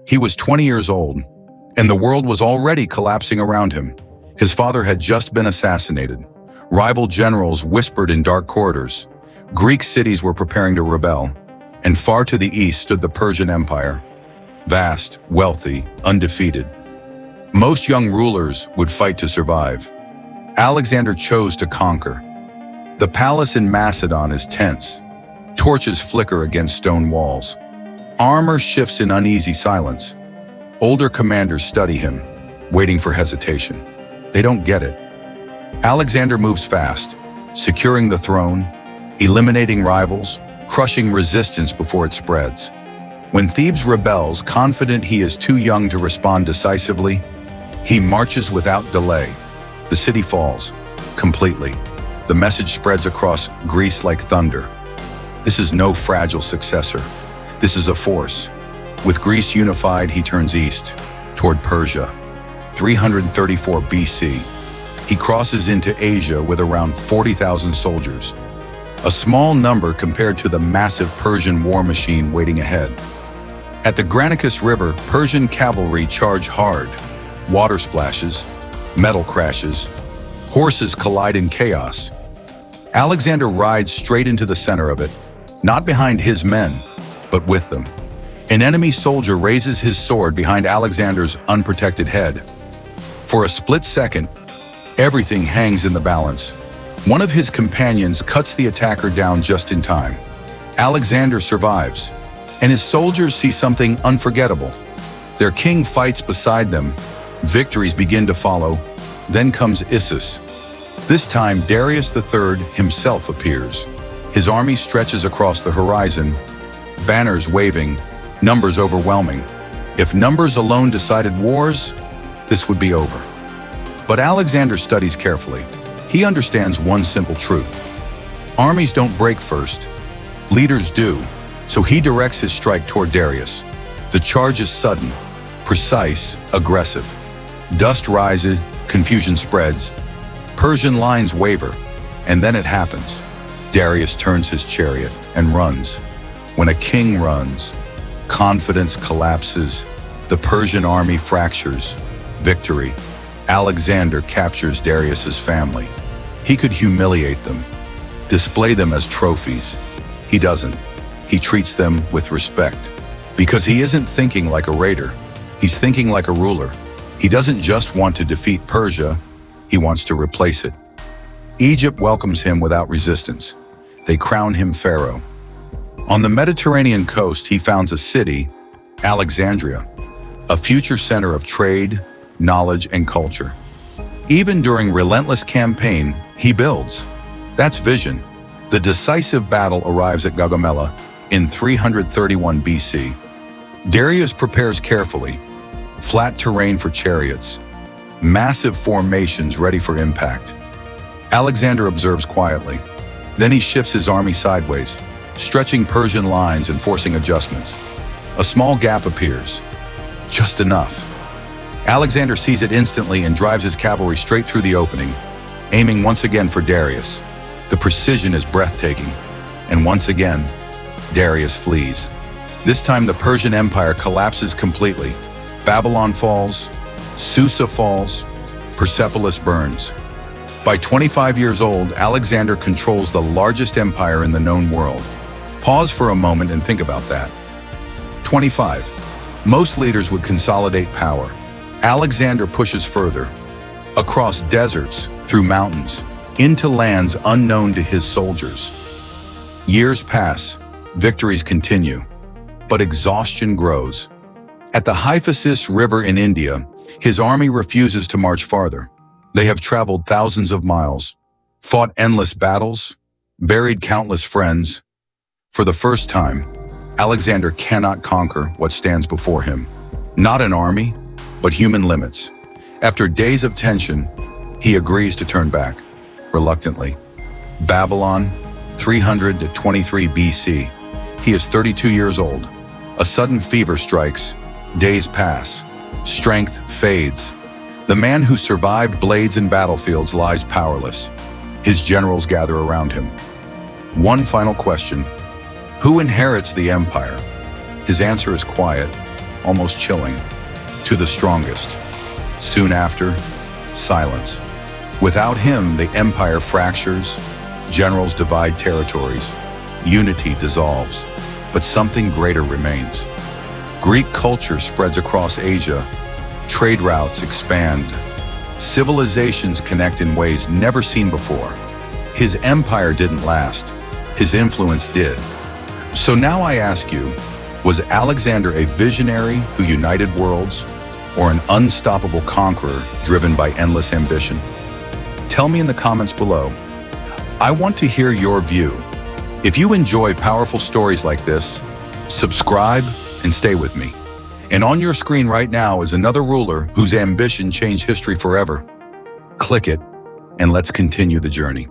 He was 20 years old, and the world was already collapsing around him. His father had just been assassinated. Rival generals whispered in dark corridors. Greek cities were preparing to rebel, and far to the east stood the Persian Empire. Vast, wealthy, undefeated. Most young rulers would fight to survive. Alexander chose to conquer. The palace in Macedon is tense. Torches flicker against stone walls. Armor shifts in uneasy silence. Older commanders study him, waiting for hesitation. They don't get it. Alexander moves fast, securing the throne, eliminating rivals, crushing resistance before it spreads. When Thebes rebels, confident he is too young to respond decisively, he marches without delay. The city falls, completely. The message spreads across Greece like thunder. This is no fragile successor. This is a force. With Greece unified, he turns east, toward Persia. 334 BC. He crosses into Asia with around 40,000 soldiers. A small number compared to the massive Persian war machine waiting ahead. At the Granicus River, Persian cavalry charge hard. Water splashes, metal crashes, horses collide in chaos. Alexander rides straight into the center of it, not behind his men, but with them. An enemy soldier raises his sword behind Alexander's unprotected head. For a split second, everything hangs in the balance. One of his companions cuts the attacker down just in time. Alexander survives, and his soldiers see something unforgettable. Their king fights beside them. Victories begin to follow. Then comes Issus. This time, Darius III himself appears. His army stretches across the horizon, banners waving, numbers overwhelming. If numbers alone decided wars, this would be over. But Alexander studies carefully. He understands one simple truth. Armies don't break first. Leaders do. So he directs his strike toward Darius. The charge is sudden, precise, aggressive. Dust rises, confusion spreads. Persian lines waver, and then it happens. Darius turns his chariot and runs. When a king runs, confidence collapses. The Persian army fractures. Victory. Alexander captures Darius's family. He could humiliate them, display them as trophies. He doesn't. He treats them with respect. Because he isn't thinking like a raider. He's thinking like a ruler. He doesn't just want to defeat Persia, he wants to replace it. Egypt welcomes him without resistance. They crown him pharaoh. On the Mediterranean coast, he founds a city, Alexandria, a future center of trade, knowledge, and culture. Even during relentless campaign, he builds. That's vision. The decisive battle arrives at Gaugamela in 331 BC. Darius prepares carefully. Flat terrain for chariots. Massive formations ready for impact. Alexander observes quietly. Then he shifts his army sideways, stretching Persian lines and forcing adjustments. A small gap appears. Just enough. Alexander sees it instantly and drives his cavalry straight through the opening, aiming once again for Darius. The precision is breathtaking, and once again, Darius flees. This time the Persian Empire collapses completely. Babylon falls, Susa falls, Persepolis burns. By 25 years old, Alexander controls the largest empire in the known world. Pause for a moment and think about that. 25. Most leaders would consolidate power. Alexander pushes further, across deserts, through mountains, into lands unknown to his soldiers. Years pass, victories continue, but exhaustion grows. At the Hyphasis River in India, his army refuses to march farther. They have traveled thousands of miles, fought endless battles, buried countless friends. For the first time, Alexander cannot conquer what stands before him. Not an army, but human limits. After days of tension, he agrees to turn back, reluctantly. Babylon, 323 BC. He is 32 years old. A sudden fever strikes. Days pass. Strength fades. The man who survived blades and battlefields lies powerless. His generals gather around him. One final question. Who inherits the empire? His answer is quiet. almost chilling, to the strongest. Soon after, silence. Without him, the empire fractures, generals divide territories, unity dissolves, but something greater remains. Greek culture spreads across Asia, trade routes expand, civilizations connect in ways never seen before. His empire didn't last, his influence did. So now I ask you, was Alexander a visionary who united worlds, or an unstoppable conqueror driven by endless ambition? Tell me in the comments below. I want to hear your view. If you enjoy powerful stories like this, subscribe and stay with me. And on your screen right now is another ruler whose ambition changed history forever. Click it, and let's continue the journey.